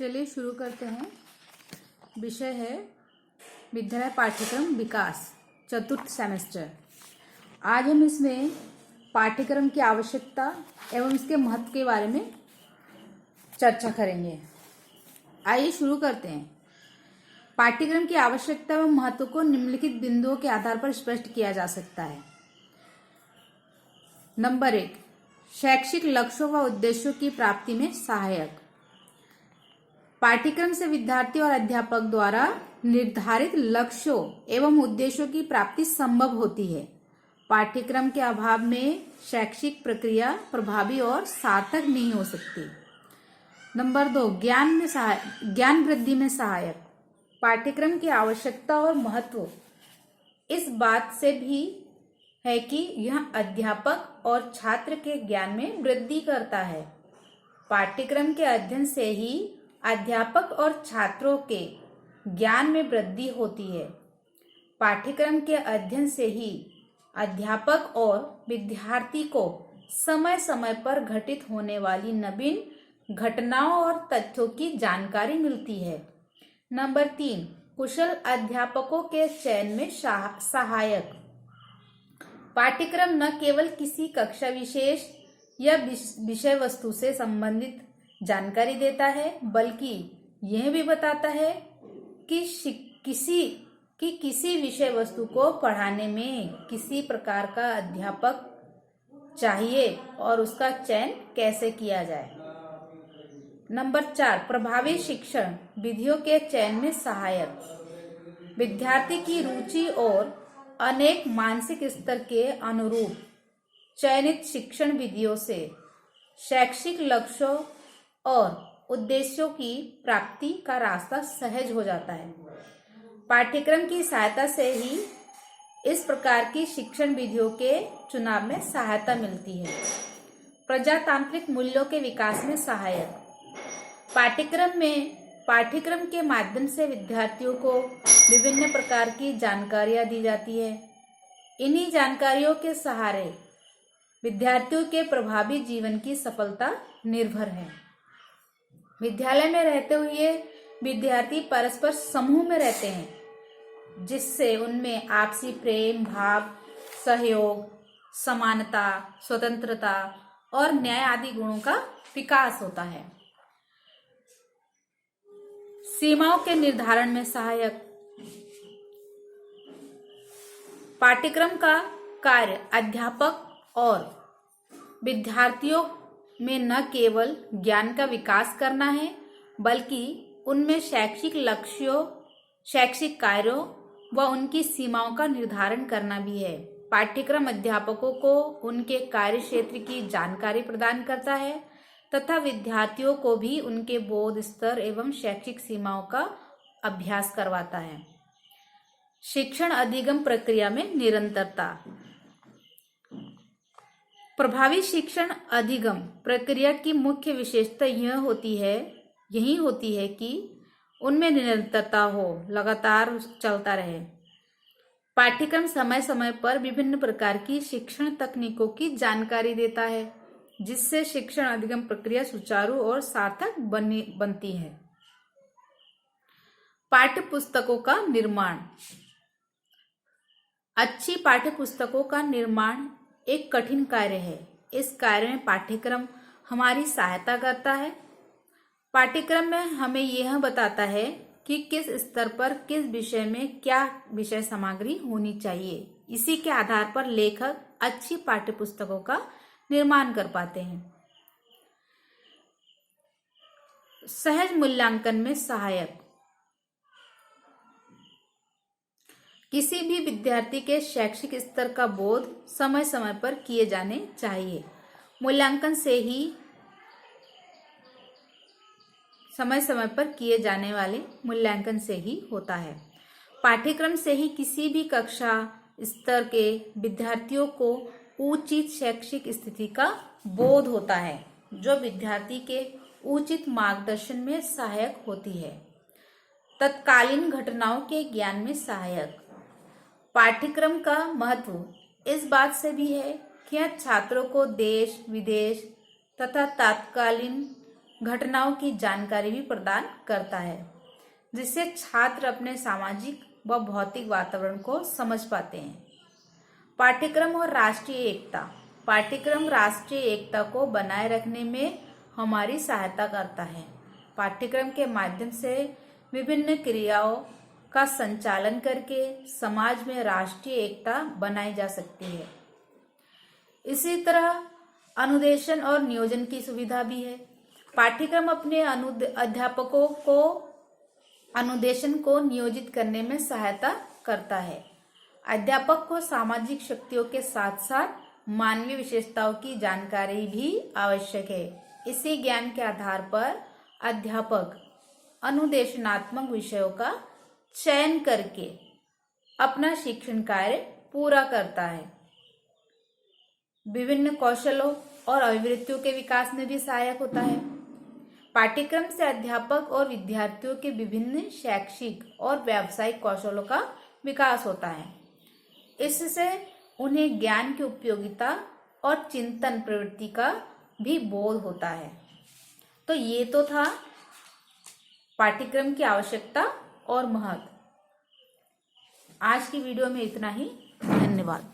चलिए शुरू करते हैं। विषय है विद्यालय पाठ्यक्रम विकास, चतुर्थ सेमेस्टर। आज हम इसमें पाठ्यक्रम की आवश्यकता एवं इसके महत्व के बारे में चर्चा करेंगे। आइए शुरू करते हैं। पाठ्यक्रम की आवश्यकता एवं महत्व को निम्नलिखित बिंदुओं के आधार पर स्पष्ट किया जा सकता है। नंबर 1, शैक्षिक लक्ष्यों व उद्देश्यों की प्राप्ति में सहायक। पाठ्यक्रम से विद्यार्थी और अध्यापक द्वारा निर्धारित लक्ष्यों एवं उद्देश्यों की प्राप्ति संभव होती है। पाठ्यक्रम के अभाव में शैक्षिक प्रक्रिया प्रभावी और सार्थक नहीं हो सकती। नंबर 2, ज्ञान वृद्धि में सहायक। पाठ्यक्रम की आवश्यकता और महत्व इस बात से भी है कि यह अध्यापक और छात्र के ज्ञान में वृद्धि करता है। पाठ्यक्रम के अध्ययन से ही अध्यापक और छात्रों के ज्ञान में वृद्धि होती है। पाठ्यक्रम के अध्ययन से ही अध्यापक और विद्यार्थी को समय समय पर घटित होने वाली नवीन घटनाओं और तथ्यों की जानकारी मिलती है। नंबर 3, कुशल अध्यापकों के चयन में सहायक। पाठ्यक्रम न केवल किसी कक्षा विशेष या विषय वस्तु से संबंधित जानकारी देता है, बल्कि यह भी बताता है कि किसी विषय वस्तु को पढ़ाने में किसी प्रकार का अध्यापक चाहिए और उसका चयन कैसे किया जाए। नंबर 4, प्रभावी शिक्षण विधियों के चयन में सहायक। विद्यार्थी की रुचि और अनेक मानसिक स्तर के अनुरूप चयनित शिक्षण विधियों से शैक्षिक लक्ष्यों और उद्देश्यों की प्राप्ति का रास्ता सहज हो जाता है। पाठ्यक्रम की सहायता से ही इस प्रकार की शिक्षण विधियों के चुनाव में सहायता मिलती है। प्रजातांत्रिक मूल्यों के विकास में सहायक। पाठ्यक्रम के माध्यम से विद्यार्थियों को विभिन्न प्रकार की जानकारियां दी जाती है। इन्हीं जानकारियों के सहारे विद्यार्थियों के प्रभावी जीवन की सफलता निर्भर है। विद्यालय में रहते हुए विद्यार्थी परस्पर समूह में रहते हैं, जिससे उनमें आपसी प्रेम भाव, सहयोग, समानता, स्वतंत्रता और न्याय आदि गुणों का विकास होता है। सीमाओं के निर्धारण में सहायक। पाठ्यक्रम का कार्य अध्यापक और विद्यार्थियों में न केवल ज्ञान का विकास करना है, बल्कि उनमें शैक्षिक लक्ष्यों, शैक्षिक कार्यों व उनकी सीमाओं का निर्धारण करना भी है। पाठ्यक्रम अध्यापकों को उनके कार्य क्षेत्र की जानकारी प्रदान करता है तथा विद्यार्थियों को भी उनके बोध स्तर एवं शैक्षिक सीमाओं का अभ्यास करवाता है। शिक्षण अधिगम प्रक्रिया में निरंतरता। प्रभावी शिक्षण अधिगम प्रक्रिया की मुख्य विशेषता यही होती है कि उनमें निरंतरता हो, लगातार चलता रहे। पाठ्यक्रम समय समय पर विभिन्न प्रकार की शिक्षण तकनीकों की जानकारी देता है, जिससे शिक्षण अधिगम प्रक्रिया सुचारू और सार्थक बनती है। पाठ्य पुस्तकों का निर्माण। अच्छी पाठ्य पुस्तकों का निर्माण एक कठिन कार्य है। इस कार्य में पाठ्यक्रम हमारी सहायता करता है। पाठ्यक्रम में हमें यह बताता है कि किस स्तर पर किस विषय में क्या विषय सामग्री होनी चाहिए। इसी के आधार पर लेखक अच्छी पाठ्य पुस्तकों का निर्माण कर पाते हैं। सहज मूल्यांकन में सहायक। किसी भी विद्यार्थी के शैक्षिक स्तर का बोध समय समय पर किए जाने चाहिए। मूल्यांकन से ही समय समय पर किए जाने वाले मूल्यांकन से ही होता है। पाठ्यक्रम से ही किसी भी कक्षा स्तर के विद्यार्थियों को उचित शैक्षिक स्थिति का बोध होता है, जो विद्यार्थी के उचित मार्गदर्शन में सहायक होती है। तत्कालीन घटनाओं के ज्ञान में सहायक। पाठ्यक्रम का महत्व इस बात से भी है कि यह छात्रों को देश विदेश तथा तत्कालीन घटनाओं की जानकारी भी प्रदान करता है, जिससे छात्र अपने सामाजिक व भौतिक वातावरण को समझ पाते हैं। पाठ्यक्रम और राष्ट्रीय एकता। पाठ्यक्रम राष्ट्रीय एकता को बनाए रखने में हमारी सहायता करता है। पाठ्यक्रम के माध्यम से विभिन्न क्रियाओं का संचालन करके समाज में राष्ट्रीय एकता बनाई जा सकती है। इसी तरह अनुदेशन और नियोजन की सुविधा भी है। पाठ्यक्रम अपने अध्यापकों को अनुदेशन को नियोजित करने में सहायता करता है। अध्यापक को सामाजिक शक्तियों के साथ साथ मानवीय विशेषताओं की जानकारी भी आवश्यक है। इसी ज्ञान के आधार पर अध्यापक अनुदेशनात्मक विषयों का चयन करके अपना शिक्षण कार्य पूरा करता है। विभिन्न कौशलों और अभिवृत्तियों के विकास में भी सहायक होता है। पाठ्यक्रम से अध्यापक और विद्यार्थियों के विभिन्न शैक्षिक और व्यावसायिक कौशलों का विकास होता है। इससे उन्हें ज्ञान की उपयोगिता और चिंतन प्रवृत्ति का भी बोध होता है। तो ये तो था पाठ्यक्रम की आवश्यकता और महत्व। आज की वीडियो में इतना ही। धन्यवाद।